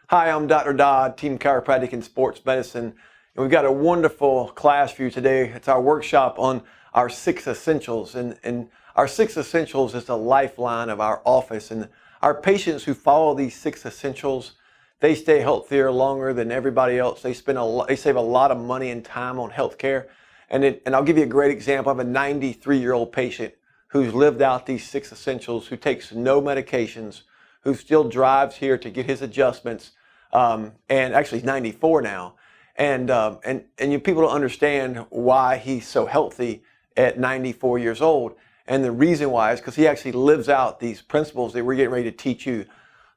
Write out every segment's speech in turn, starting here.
Hi, I'm Dr. Dodd, Team Chiropractic and Sports Medicine, and we've got a wonderful class for you today. It's our workshop on our 6 essentials, and our 6 essentials is the lifeline of our office. And our patients who follow these 6 essentials, they stay healthier longer than everybody else. They save a lot of money and time on healthcare. And I'll give you a great example. I have a 93-year-old patient who's lived out these 6 essentials, who takes no medications, who still drives here to get his adjustments, and actually he's 94 now, and people don't understand why he's so healthy at 94 years old, and the reason why is because he actually lives out these principles that we're getting ready to teach you.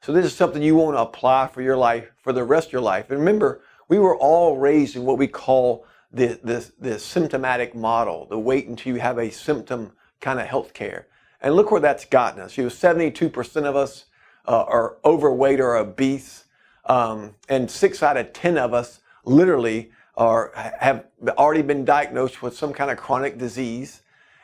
So this is something you want to apply for your life, for the rest of your life. And remember, we were all raised in what we call the symptomatic model, the wait until you have a symptom kind of health care. And look where that's gotten us. 72% of us are overweight or obese, and 6 out of 10 of us literally have already been diagnosed with some kind of chronic disease.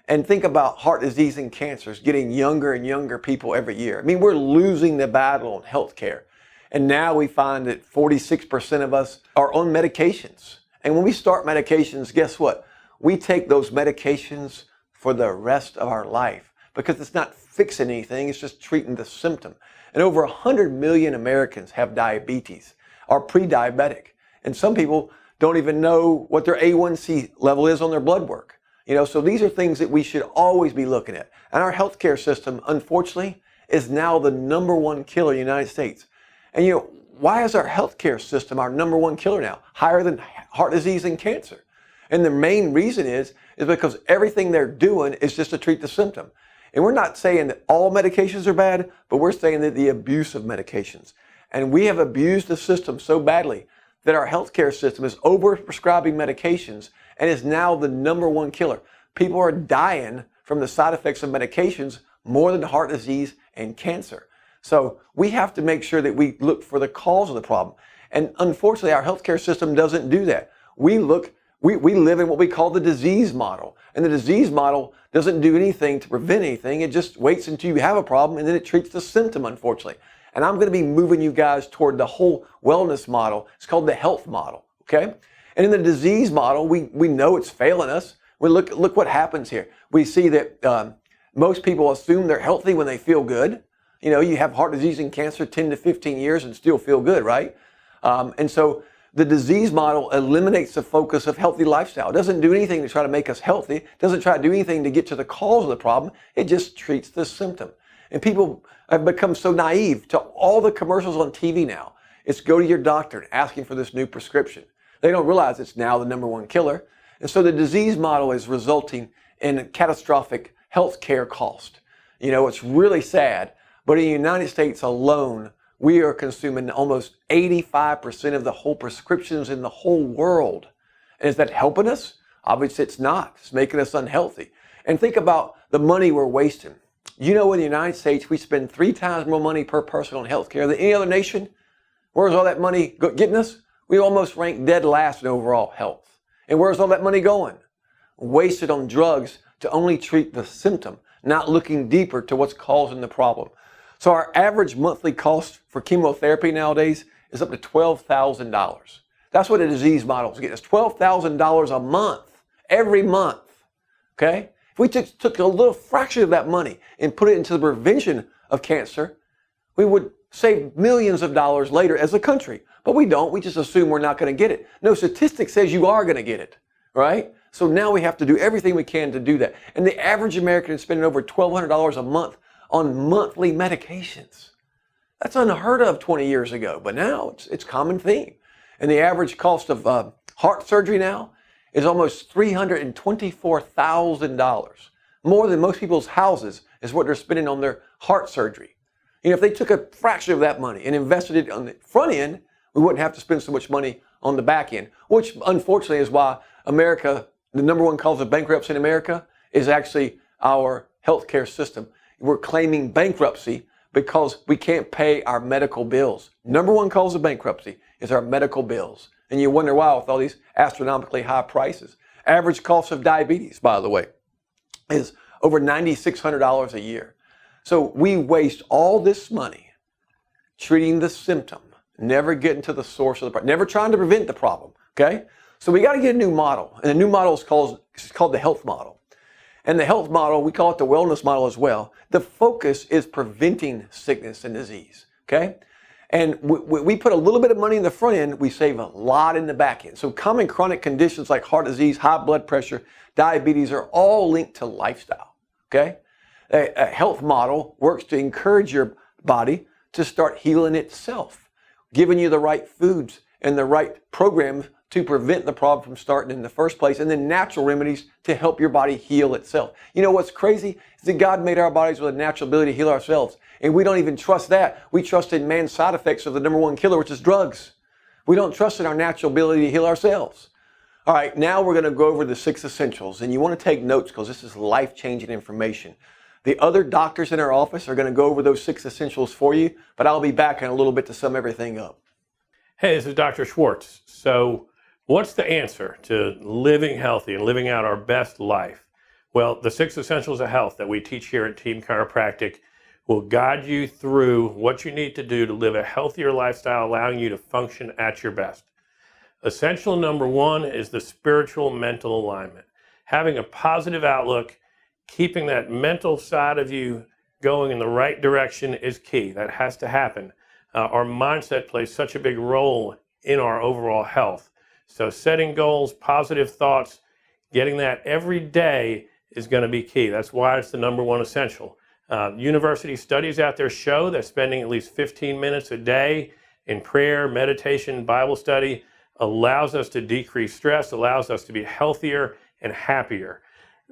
And think about heart disease and cancers getting younger and younger people every year. I mean, we're losing the battle on healthcare. And now we find that 46% of us are on medications. And when we start medications, guess what? We take those medications for the rest of our life, because it's not fixing anything, it's just treating the symptom. And over 100 million Americans have diabetes, are pre-diabetic. And some people don't even know what their A1C level is on their blood work. So these are things that we should always be looking at. And our healthcare system, unfortunately, is now the #1 killer in the United States. And why is our healthcare system our #1 killer now? Higher than heart disease and cancer. And the main reason is because everything they're doing is just to treat the symptom. And we're not saying that all medications are bad, but we're saying that the abuse of medications. And we have abused the system so badly that our healthcare system is overprescribing medications and is now the #1 killer. People are dying from the side effects of medications more than heart disease and cancer. So we have to make sure that we look for the cause of the problem. And unfortunately, our healthcare system doesn't do that. We live in what we call the disease model. And the disease model doesn't do anything to prevent anything. It just waits until you have a problem, and then it treats the symptom, unfortunately. And I'm going to be moving you guys toward the whole wellness model. It's called the health model, okay? And in the disease model, we know it's failing us. We look what happens here. We see that most people assume they're healthy when they feel good. You have heart disease and cancer 10 to 15 years and still feel good, right? And so the disease model eliminates the focus of healthy lifestyle. It doesn't do anything to try to make us healthy. It doesn't try to do anything to get to the cause of the problem. It just treats the symptom. And people have become so naive to all the commercials on TV now. It's go to your doctor and asking for this new prescription. They don't realize it's now the #1 killer. And so the disease model is resulting in catastrophic health care cost. It's really sad, but in the United States alone, we are consuming almost 85% of the whole prescriptions in the whole world. And is that helping us? Obviously it's not. It's making us unhealthy. And think about the money we're wasting. In the United States, we spend 3 times more money per person on healthcare than any other nation. Where's all that money getting us? We almost rank dead last in overall health. And where's all that money going? Wasted on drugs to only treat the symptom, not looking deeper to what's causing the problem. So our average monthly cost for chemotherapy nowadays is up to $12,000. That's what a disease model is getting. It's $12,000 a month, every month, okay? If we took a little fraction of that money and put it into the prevention of cancer, we would save millions of dollars later as a country. But we don't. We just assume we're not going to get it. No, statistics says you are going to get it, right? So now we have to do everything we can to do that. And the average American is spending over $1,200 a month on monthly medications. That's unheard of 20 years ago, but now it's common theme. And the average cost of heart surgery now is almost $324,000. More than most people's houses is what they're spending on their heart surgery. If they took a fraction of that money and invested it on the front end, we wouldn't have to spend so much money on the back end, which unfortunately is why America, the #1 cause of bankruptcy in America is actually our healthcare system. We're claiming bankruptcy because we can't pay our medical bills. #1 cause of bankruptcy is our medical bills. And you wonder why with all these astronomically high prices. Average cost of diabetes, by the way, is over $9,600 a year. So we waste all this money treating the symptom never getting to the source of the problem, never trying to prevent the problem, okay? So we got to get a new model, and the new model is called the health model. And the health model, we call it the wellness model as well. The focus is preventing sickness and disease, okay? And we put a little bit of money in the front end, we save a lot in the back end. So common chronic conditions like heart disease, high blood pressure, diabetes are all linked to lifestyle, okay? A health model works to encourage your body to start healing itself, giving you the right foods and the right programs to prevent the problem from starting in the first place, and then natural remedies to help your body heal itself. You know what's crazy is that God made our bodies with a natural ability to heal ourselves, and we don't even trust that. We trust in man's side effects of the number one killer, which is drugs. We don't trust in our natural ability to heal ourselves. All right, now we're going to go over the 6 essentials, and you want to take notes because this is life-changing information. The other doctors in our office are going to go over those 6 essentials for you, but I'll be back in a little bit to sum everything up. Hey, this is Dr. Schwartz. So what's the answer to living healthy and living out our best life? Well, the 6 essentials of health that we teach here at Team Chiropractic will guide you through what you need to do to live a healthier lifestyle, allowing you to function at your best. Essential number 1 is the spiritual mental alignment. Having a positive outlook, keeping that mental side of you going in the right direction is key. That has to happen. Our mindset plays such a big role in our overall health. So setting goals, positive thoughts, getting that every day is going to be key. That's why it's the number 1 essential. University studies out there show that spending at least 15 minutes a day in prayer, meditation, Bible study allows us to decrease stress, allows us to be healthier and happier.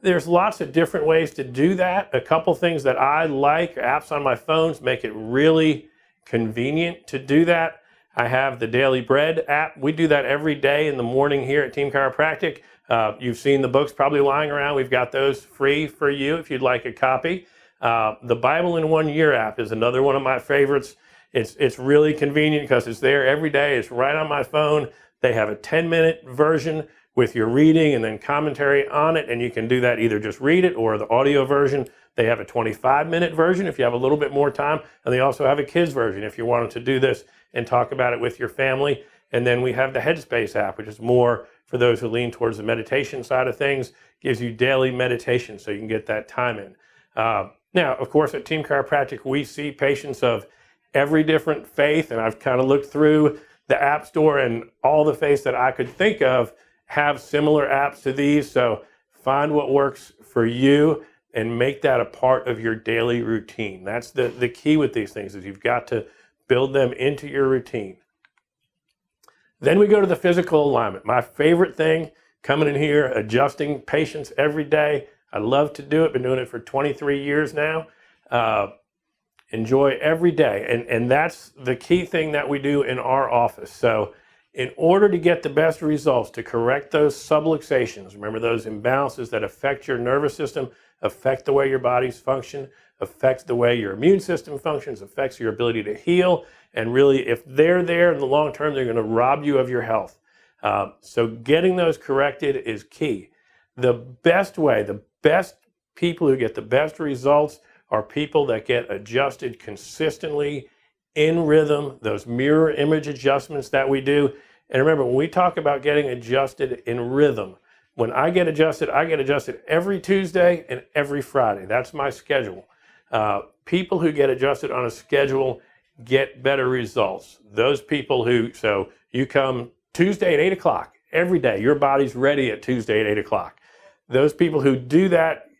There's lots of different ways to do that. A couple things that I like, apps on my phones make it really convenient to do that. I have the Daily Bread app. We do that every day in the morning here at Team Chiropractic. You've seen the books probably lying around. We've got those free for you if you'd like a copy. The Bible in 1 Year app is another one of my favorites. It's really convenient because it's there every day. It's right on my phone. They have a 10-minute version with your reading and then commentary on it, and you can do that either just read it or the audio version. They have a 25-minute version if you have a little bit more time, and they also have a kids version if you wanted to do this and talk about it with your family. And then we have the Headspace app, which is more for those who lean towards the meditation side of things, gives you daily meditation so you can get that time in. Now, of course, at Team Chiropractic, we see patients of every different faith, and I've kind of looked through the App Store, and all the faiths that I could think of have similar apps to these. So find what works for you and make that a part of your daily routine. That's the key with these things, is you've got to build them into your routine. Then we go to the physical alignment. My favorite thing, coming in here, adjusting patients every day. I love to do it. Been doing it for 23 years now. Enjoy every day. And that's the key thing that we do in our office. So in order to get the best results, to correct those subluxations, remember those imbalances that affect your nervous system, affect the way your bodies function, affects the way your immune system functions, affects your ability to heal. And really, if they're there in the long term, they're going to rob you of your health. So getting those corrected is key. The best way, the best people who get the best results are people that get adjusted consistently in rhythm, those mirror image adjustments that we do. And remember, when we talk about getting adjusted in rhythm, when I get adjusted every Tuesday and every Friday. That's my schedule. People who get adjusted on a schedule get better results. Those people who, so you come Tuesday at 8 o'clock every day, your body's ready at Tuesday at 8 o'clock. Those people who do that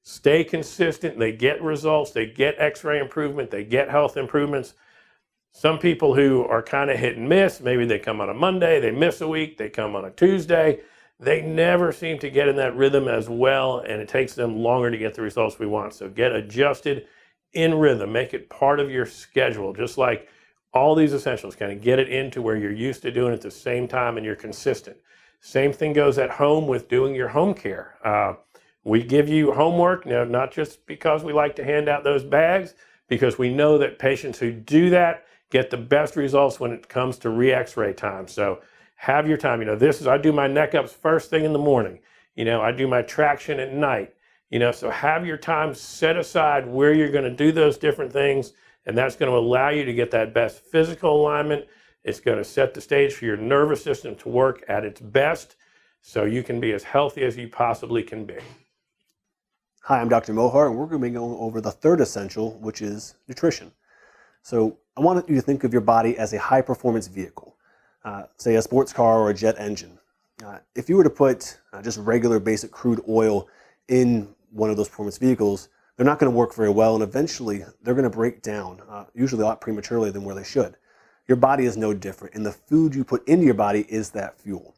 stay consistent, they get results, they get x-ray improvement, they get health improvements. Some people who are kind of hit and miss, maybe they come on a Monday, they miss a week, they come on a Tuesday, they never seem to get in that rhythm as well, and it takes them longer to get the results we want. So get adjusted in rhythm, make it part of your schedule, just like all these essentials, kind of get it into where you're used to doing it at the same time and you're consistent. Same thing goes at home with doing your home care. We give you homework, not just because we like to hand out those bags, because we know that patients who do that get the best results when it comes to re-x-ray time. So have your time. I do my neck ups first thing in the morning. I do my traction at night. So have your time set aside where you're going to do those different things, and that's going to allow you to get that best physical alignment, It's going to set the stage for your nervous system to work at its best so you can be as healthy as you possibly can be. Hi, I'm Dr. Mohar, and we're going to be going over the third essential, which is nutrition. So I want you to think of your body as a high-performance vehicle, say a sports car or a jet engine. If you were to put just regular basic crude oil in one of those performance vehicles, they're not going to work very well, and eventually they're going to break down, usually a lot prematurely than where they should. Your body is no different, and the food you put into your body is that fuel.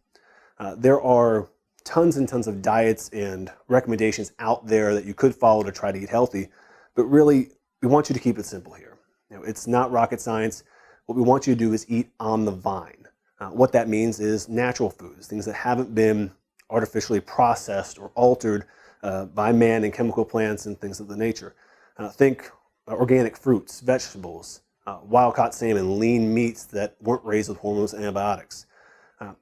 There are tons and tons of diets and recommendations out there that you could follow to try to eat healthy, but really, we want you to keep it simple here. It's not rocket science. What we want you to do is eat on the vine. What that means is natural foods, things that haven't been artificially processed or altered by man and chemical plants and things of the nature. Think organic fruits, vegetables, wild-caught salmon, lean meats that weren't raised with hormones and antibiotics.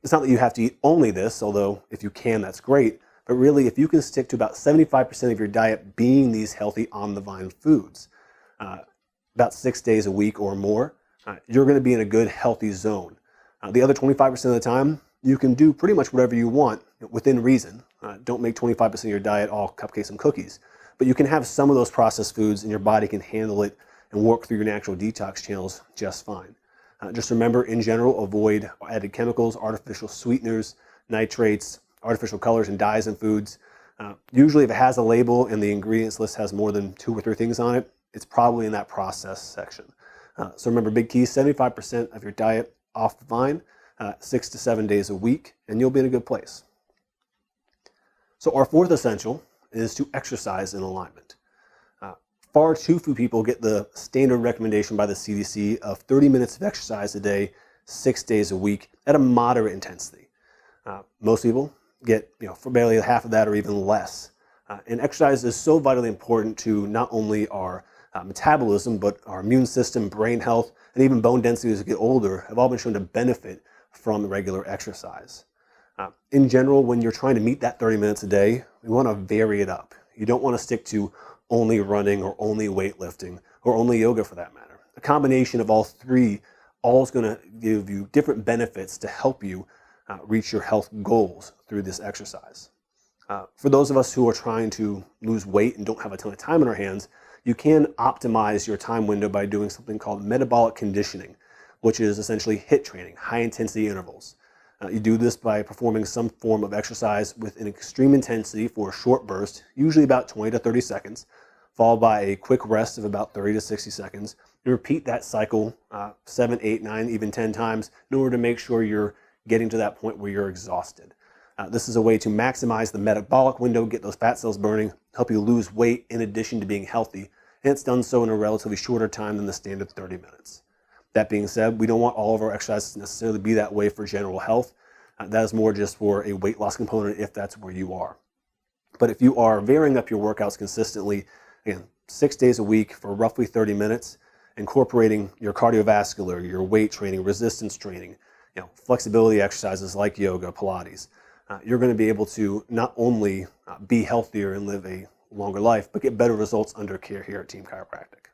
It's not that you have to eat only this, although if you can, that's great. But really, if you can stick to about 75% of your diet being these healthy on-the-vine foods, about 6 days a week or more, you're going to be in a good, healthy zone. The other 25% of the time, you can do pretty much whatever you want within reason. Don't make 25% of your diet all cupcakes and cookies. But you can have some of those processed foods and your body can handle it and work through your natural detox channels just fine. Just remember, in general, avoid added chemicals, artificial sweeteners, nitrates, artificial colors and dyes in foods. Usually if it has a label and the ingredients list has more than 2 or 3 things on it, it's probably in that process section. So remember, big key, 75% of your diet off the vine, 6 to 7 days a week, and you'll be in a good place. So our fourth essential is to exercise in alignment. Far too few people get the standard recommendation by the CDC of 30 minutes of exercise a day, 6 days a week at a moderate intensity. Most people get for barely half of that or even less. And exercise is so vitally important to not only our metabolism, but our immune system, brain health, and even bone density as we get older have all been shown to benefit from regular exercise. In general, when you're trying to meet that 30 minutes a day, we want to vary it up. You don't want to stick to only running or only weightlifting or only yoga for that matter. A combination of all three all is going to give you different benefits to help you reach your health goals through this exercise. For those of us who are trying to lose weight and don't have a ton of time on our hands, you can optimize your time window by doing something called metabolic conditioning, which is essentially HIIT training, high intensity intervals. You do this by performing some form of exercise with an extreme intensity for a short burst, usually about 20 to 30 seconds, followed by a quick rest of about 30 to 60 seconds. You repeat that cycle 7, 8, 9, even 10 times in order to make sure you're getting to that point where you're exhausted. This is a way to maximize the metabolic window, get those fat cells burning, help you lose weight in addition to being healthy, and it's done so in a relatively shorter time than the standard 30 minutes. That being said, we don't want all of our exercises to necessarily be that way for general health. That is more just for a weight loss component if that's where you are. But if you are varying up your workouts consistently, again, 6 days a week for roughly 30 minutes, incorporating your cardiovascular, your weight training, resistance training, flexibility exercises like yoga, Pilates, you're going to be able to not only be healthier and live a longer life, but get better results under care here at Team Chiropractic.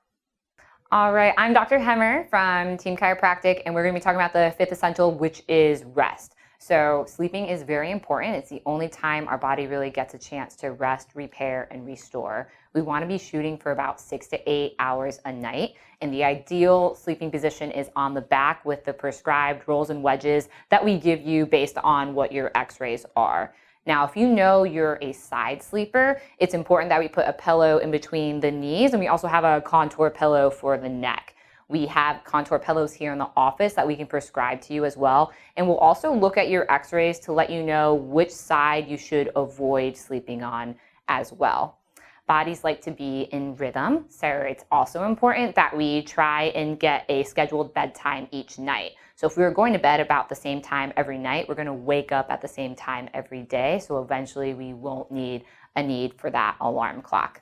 All right, I'm Dr. Hemmer from Team Chiropractic, and we're going to be talking about the fifth essential, which is rest. So sleeping is very important. It's the only time our body really gets a chance to rest, repair, and restore. We want to be shooting for about 6 to 8 hours a night, and the ideal sleeping position is on the back with the prescribed rolls and wedges that we give you based on what your x-rays are. Now, if you know you're a side sleeper, it's important that we put a pillow in between the knees, and we also have a contour pillow for the neck. We have contour pillows here in the office that we can prescribe to you as well. And we'll also look at your x-rays to let you know which side you should avoid sleeping on as well. Bodies like to be in rhythm, so it's also important that we try and get a scheduled bedtime each night. So if we were going to bed about the same time every night, we're going to wake up at the same time every day. So eventually we won't need a need for that alarm clock.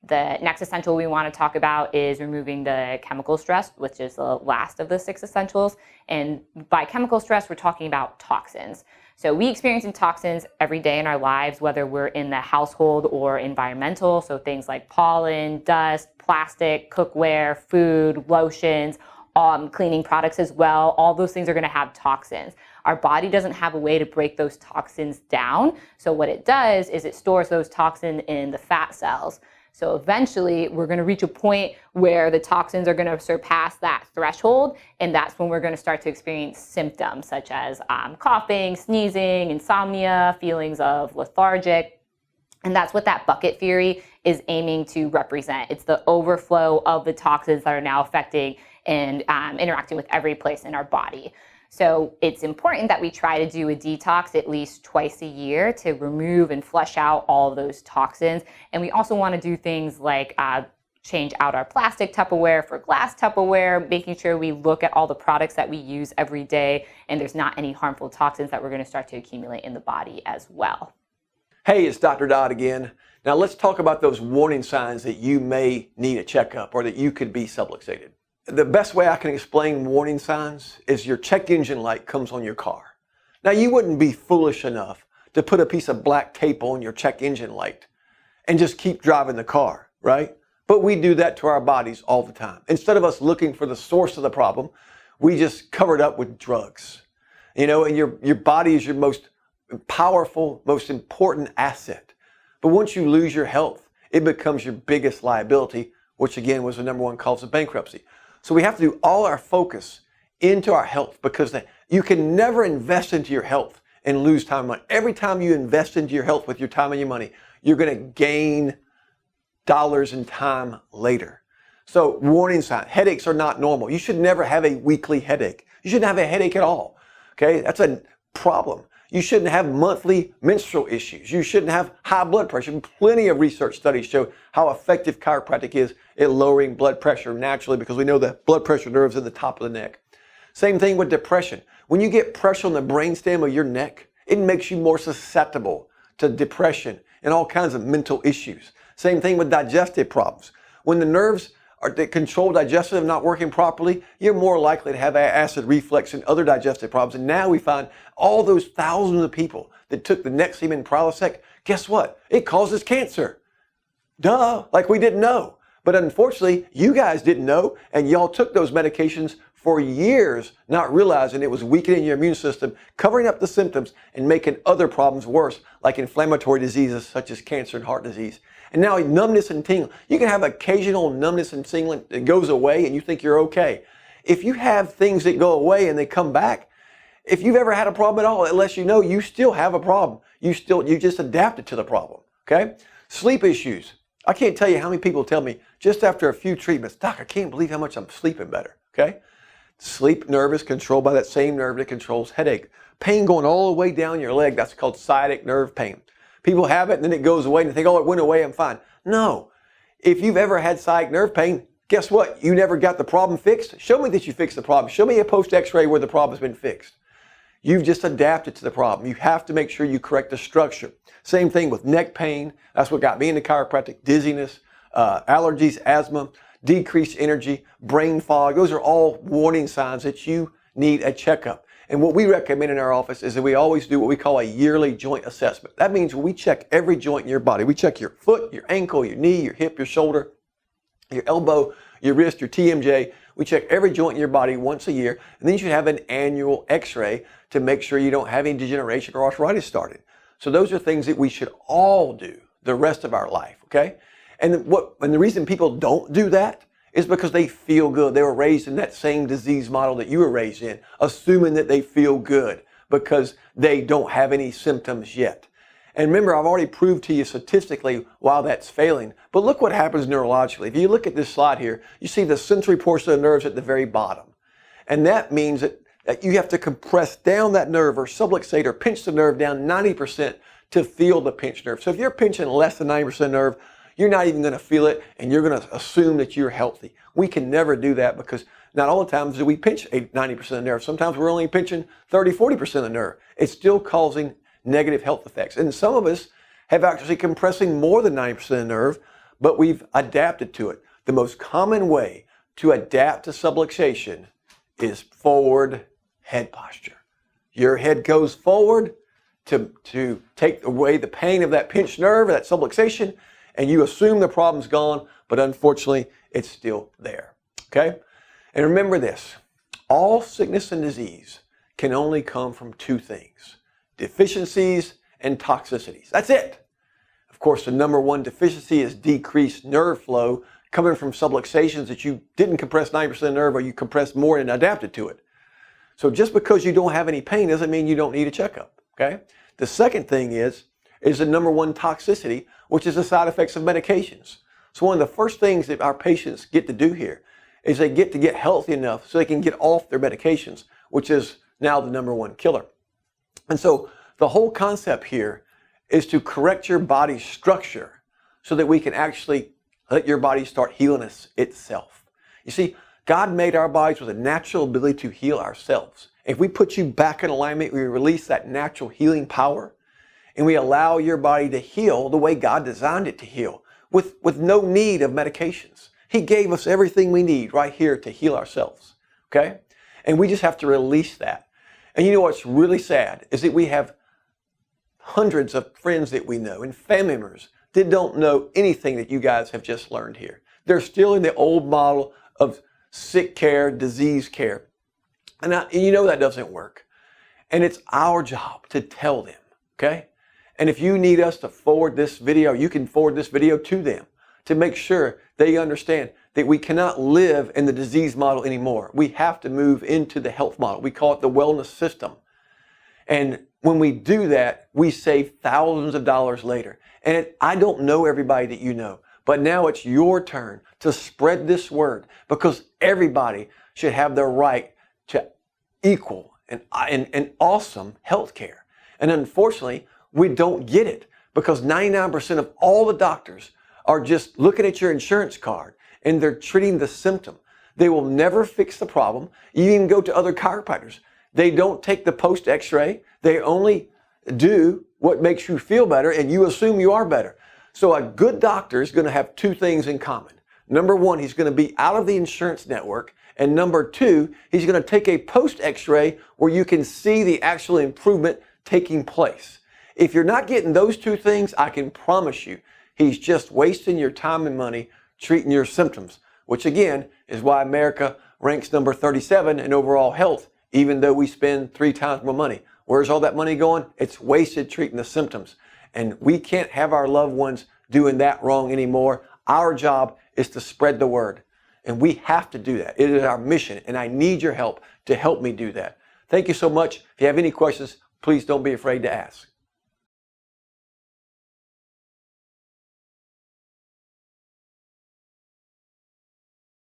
The next essential we want to talk about is removing the chemical stress, which is the last of the 6 essentials. And by chemical stress, we're talking about toxins. So we experience toxins every day in our lives, whether we're in the household or environmental. So things like pollen, dust, plastic, cookware, food, lotions, cleaning products as well. All those things are going to have toxins. Our body doesn't have a way to break those toxins down. So what it does is it stores those toxins in the fat cells. So eventually we're going to reach a point where the toxins are going to surpass that threshold. And that's when we're going to start to experience symptoms such as coughing, sneezing, insomnia, feelings of lethargic. And that's what that bucket theory is aiming to represent. It's the overflow of the toxins that are now affecting and interacting with every place in our body. So it's important that we try to do a detox at least twice a year to remove and flush out all of those toxins. And we also want to do things like change out our plastic Tupperware for glass Tupperware, making sure we look at all the products that we use every day and there's not any harmful toxins that we're going to start to accumulate in the body as well. Hey, it's Dr. Dodd again. Now let's talk about those warning signs that you may need a checkup or that you could be subluxated. The best way I can explain warning signs is your check engine light comes on your car. Now you wouldn't be foolish enough to put a piece of black tape on your check engine light and just keep driving the car, right? But we do that to our bodies all the time. Instead of us looking for the source of the problem, we just cover it up with drugs. You know, and your body is your most powerful, most important asset. But once you lose your health, it becomes your biggest liability, which again was the #1 cause of bankruptcy. So we have to do all our focus into our health because you can never invest into your health and lose time and money. Every time you invest into your health with your time and your money, you're going to gain dollars and time later. So warning sign, headaches are not normal. You should never have a weekly headache. You shouldn't have a headache at all. Okay, that's a problem. You shouldn't have monthly menstrual issues. You shouldn't have high blood pressure. Plenty of research studies show how effective chiropractic is at lowering blood pressure naturally because we know the blood pressure nerve's in the top of the neck. Same thing with depression. When you get pressure on the brainstem of your neck, it makes you more susceptible to depression and all kinds of mental issues. Same thing with digestive problems. When the nerves that control digestion are not working properly, you're more likely to have acid reflux and other digestive problems. And now we find all those thousands of people that took the Nexium and Prilosec, guess what? It causes cancer. Duh, like we didn't know. But unfortunately, you guys didn't know, and y'all took those medications for years, not realizing it was weakening your immune system, covering up the symptoms, and making other problems worse, like inflammatory diseases such as cancer and heart disease. And now numbness and tingling. You can have occasional numbness and tingling that goes away and you think you're okay. If you have things that go away and they come back, if you've ever had a problem at all, it lets you know you still have a problem. You just adapted to the problem, okay? Sleep issues. I can't tell you how many people tell me just after a few treatments, Doc, I can't believe how much I'm sleeping better, okay? Sleep nerve is controlled by that same nerve that controls headache. Pain going all the way down your leg, that's called sciatic nerve pain. People have it and then it goes away and they think, oh, it went away, I'm fine. No. If you've ever had sciatic nerve pain, guess what? You never got the problem fixed. Show me that you fixed the problem. Show me a post x-ray where the problem's been fixed. You've just adapted to the problem. You have to make sure you correct the structure. Same thing with neck pain. That's what got me into chiropractic. Dizziness, allergies, asthma, decreased energy, brain fog. Those are all warning signs that you need a checkup. And what we recommend in our office is that we always do what we call a yearly joint assessment. That means we check every joint in your body. We check your foot, your ankle, your knee, your hip, your shoulder, your elbow, your wrist, your TMJ. We check every joint in your body once a year. And then you should have an annual x-ray to make sure you don't have any degeneration or arthritis started. So those are things that we should all do the rest of our life, okay? And the reason people don't do that is because they feel good. They were raised in that same disease model that you were raised in, assuming that they feel good because they don't have any symptoms yet. And remember, I've already proved to you statistically why that's failing. But look what happens neurologically. If you look at this slide here, you see the sensory portion of the nerves at the very bottom. And that means that you have to compress down that nerve or subluxate or pinch the nerve down 90% to feel the pinched nerve. So if you're pinching less than 90% nerve, you're not even going to feel it and you're going to assume that you're healthy. We can never do that because not all the times do we pinch 90% of the nerve. Sometimes we're only pinching 30, 40% of the nerve. It's still causing negative health effects. And some of us have actually compressing more than 90% of the nerve, but we've adapted to it. The most common way to adapt to subluxation is forward head posture. Your head goes forward to take away the pain of that pinched nerve, that subluxation, and you assume the problem's gone, but unfortunately, it's still there, okay? And remember this, all sickness and disease can only come from two things, deficiencies and toxicities. That's it. Of course, the number one deficiency is decreased nerve flow coming from subluxations that you didn't compress 90% of nerve or you compressed more and adapted to it. So just because you don't have any pain doesn't mean you don't need a checkup, okay? The second thing is the number one toxicity, which is the side effects of medications. So one of the first things that our patients get to do here is they get to get healthy enough so they can get off their medications, which is now the number one killer. And so the whole concept here is to correct your body's structure so that we can actually let your body start healing itself. You see, God made our bodies with a natural ability to heal ourselves. If we put you back in alignment, we release that natural healing power and we allow your body to heal the way God designed it to heal with no need of medications. He gave us everything we need right here to heal ourselves, okay? And we just have to release that. And you know what's really sad is that we have hundreds of friends that we know and family members that don't know anything that you guys have just learned here. They're still in the old model of sick care, disease care. And you know that doesn't work. And it's our job to tell them, okay? And if you need us to forward this video, you can forward this video to them to make sure they understand that we cannot live in the disease model anymore. We have to move into the health model. We call it the wellness system. And when we do that, we save thousands of dollars later. And I don't know everybody that you know, but now it's your turn to spread this word because everybody should have the right to equal and awesome health care. And unfortunately, we don't get it because 99% of all the doctors are just looking at your insurance card and they're treating the symptom. They will never fix the problem. You even go to other chiropractors. They don't take the post x-ray. They only do what makes you feel better and you assume you are better. So a good doctor is going to have two things in common. Number one, he's going to be out of the insurance network. And number two, he's going to take a post x-ray where you can see the actual improvement taking place. If you're not getting those two things, I can promise you, he's just wasting your time and money treating your symptoms, which again is why America ranks number 37 in overall health, even though we spend 3 times more money. Where's all that money going? It's wasted treating the symptoms. And we can't have our loved ones doing that wrong anymore. Our job is to spread the word. And we have to do that. It is our mission. And I need your help to help me do that. Thank you so much. If you have any questions, please don't be afraid to ask.